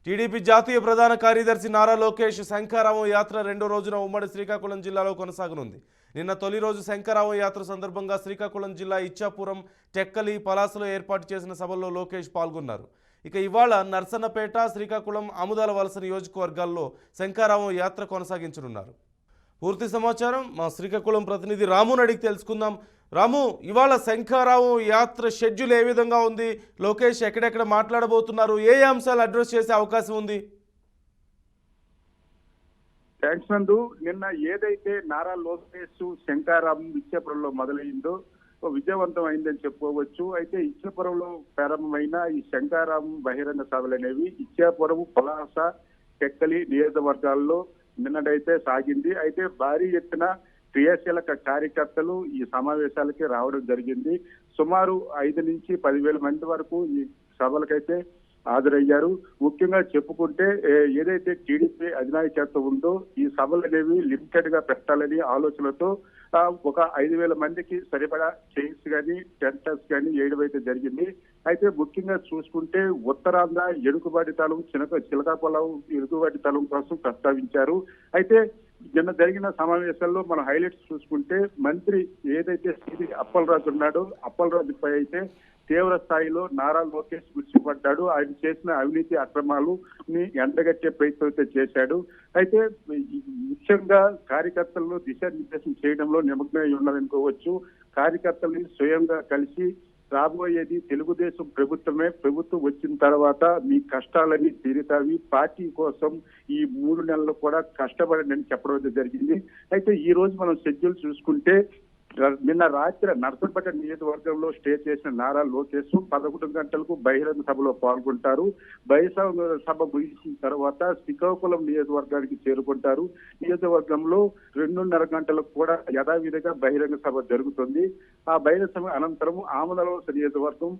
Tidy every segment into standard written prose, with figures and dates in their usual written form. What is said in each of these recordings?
TDP జాతీయ ప్రధాన కార్యదర్శి నారా లోకేష్ శంఖారావం యాత్ర రెండో రోజున ఉమ్మడి శ్రీకాకుళం జిల్లాలో కొనసాగనుంది. నిన్న తొలి రోజు శంఖారావం యాత్ర సందర్భంగా శ్రీకాకుళం జిల్లా ఇచ్చాపురం, టెక్కలి, పలాసలో ఏర్పాటు చేసిన సభల్లో లోకేష్ పాల్గొన్నారు. ఇక ఇవాళ నర్సన్నపేట, శ్రీకాకుళం, ఆముదాల వలస నియోజకవర్గాల్లో శంఖారావం యాత్ర కొనసాగించనున్నారు. పూర్తి సమాచారం మా శ్రీకాకుళం ప్రతినిధి రాముని అడిగి తెలుసుకుందాం. రాము, ఇవాళ శంఖారావం యాత్ర షెడ్యూల్ ఏ విధంగా ఉంది? లోకేష్ ఎక్కడెక్కడ మాట్లాడబోతున్నారు? ఏ అంశాలు అడ్రస్ చేసే అవకాశం ఉంది? థ్యాంక్స్ నందు. నిన్న ఏదైతే నారా లోకేష్ శంఖారావం ఇచ్చాపురంలో మొదలైందో విజయవంతం అయిందని చెప్పుకోవచ్చు. అయితే ఇచ్చాపురంలో ప్రారంభమైన ఈ శంఖారావం బహిరంగ సభలు అనేవి ఇచ్చాపురం, పలాస, టెక్కలి నియోజకవర్గాల్లో నిన్నటైతే సాగింది. అయితే భారీ ఎత్తున క్రియాశీలక కార్యకర్తలు ఈ సమావేశాలకి రావడం జరిగింది. సుమారు 5 నుంచి 10,000 మంది వరకు ఈ సభలకైతే హాజరయ్యారు. ముఖ్యంగా చెప్పుకుంటే ఏదైతే టీడీపీ అధినాయకత్వం ఉందో ఈ సభలు అనేవి లిమిటెడ్ గా పెట్టాలని ఆలోచనతో ఒక 5,000 మందికి సరిపడా చైర్స్ కానీ, టెంటర్స్ కానీ వేయడం అయితే జరిగింది. అయితే ముఖ్యంగా చూసుకుంటే ఉత్తరాంధ్ర ఎడుకుబాటితనం, చిలకాపొలం ఎడుకుబాటితనం కోసం ప్రస్తావించారు. అయితే నిన్న జరిగిన సమావేశాల్లో మనం హైలైట్స్ చూసుకుంటే మంత్రి ఏదైతే సిరి అప్పలరాజు ఉన్నాడో అప్పలరాజుపై అయితే తీవ్ర స్థాయిలో నారా లోకేష్ గుర్చిపడ్డాడు. ఆయన చేసిన అవినీతి అక్రమాలని ఎండగట్టే ప్రయత్నం అయితే చేశాడు. అయితే ముఖ్యంగా కార్యకర్తలను దిశానిర్దేశం చేయడంలో నిమగ్నమై ఉన్నదనుకోవచ్చు. కార్యకర్తల్ని స్వయంగా కలిసి రాబోయేది తెలుగుదేశం ప్రభుత్వమే, ప్రభుత్వం వచ్చిన తర్వాత మీ కష్టాలన్నీ తీరుతావి, పార్టీ కోసం ఈ 3 నెలలు కూడా కష్టపడండి అని చెప్పడం జరిగింది. అయితే ఈ రోజు మనం షెడ్యూల్ చూసుకుంటే నిన్న రాత్రి నర్సంపేట నియోజకవర్గంలో స్టే చేసిన నారా లోకేష్ 11 గంటలకు బహిరంగ సభలో పాల్గొంటారు. బహిరంగ సభ ముగిసిన తర్వాత శ్రీకాకుళం నియోజకవర్గానికి చేరుకుంటారు. నియోజకవర్గంలో 2.5 గంటలకు కూడా యథావిధిగా బహిరంగ సభ జరుగుతుంది. ఆ బహిరంగ సభ అనంతరం ఆముదాల వలస నియోజకవర్గం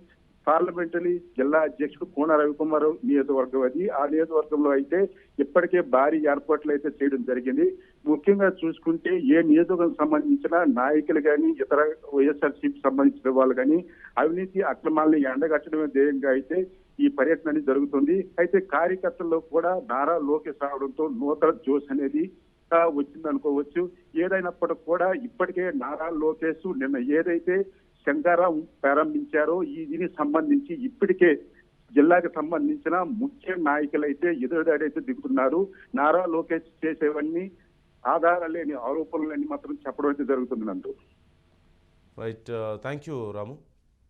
పార్లమెంటరీ జిల్లా అధ్యక్షుడు కోన రవికుమార్ నియోజకవర్గం అది. ఆ నియోజకవర్గంలో అయితే ఇప్పటికే భారీ ఏర్పాట్లు అయితే చేయడం జరిగింది. ముఖ్యంగా చూసుకుంటే ఏ నియోజకవర్గం సంబంధించిన నాయకులు కానీ, ఇతర వైఎస్ఆర్సీపీ సంబంధించిన వాళ్ళు కానీ అవినీతి అక్రమాలను ఎండగట్టడమే ధ్యేయంగా అయితే ఈ పర్యటన అనేది జరుగుతుంది. అయితే కార్యకర్తల్లో కూడా నారా లోకేష్ రావడంతో నూతన జోష్ అనేది వచ్చిందనుకోవచ్చు. ఏదైనప్పటికీ కూడా ఇప్పటికే నారా లోకేష్ నిన్న ఏదైతే శంఖారావం ప్రారంభించారో దీనికి సంబంధించి ఇప్పటికే జిల్లాకు సంబంధించిన ముఖ్య నాయకులైతే ఎదురుదాడైతే దిగుతున్నారు. నారా లోకేష్ చేసేవన్నీ ఆధారాలు లేని ఆరోపణలని మాత్రం చెప్పడం అయితే జరుగుతుంది. Right, thank you Ramu.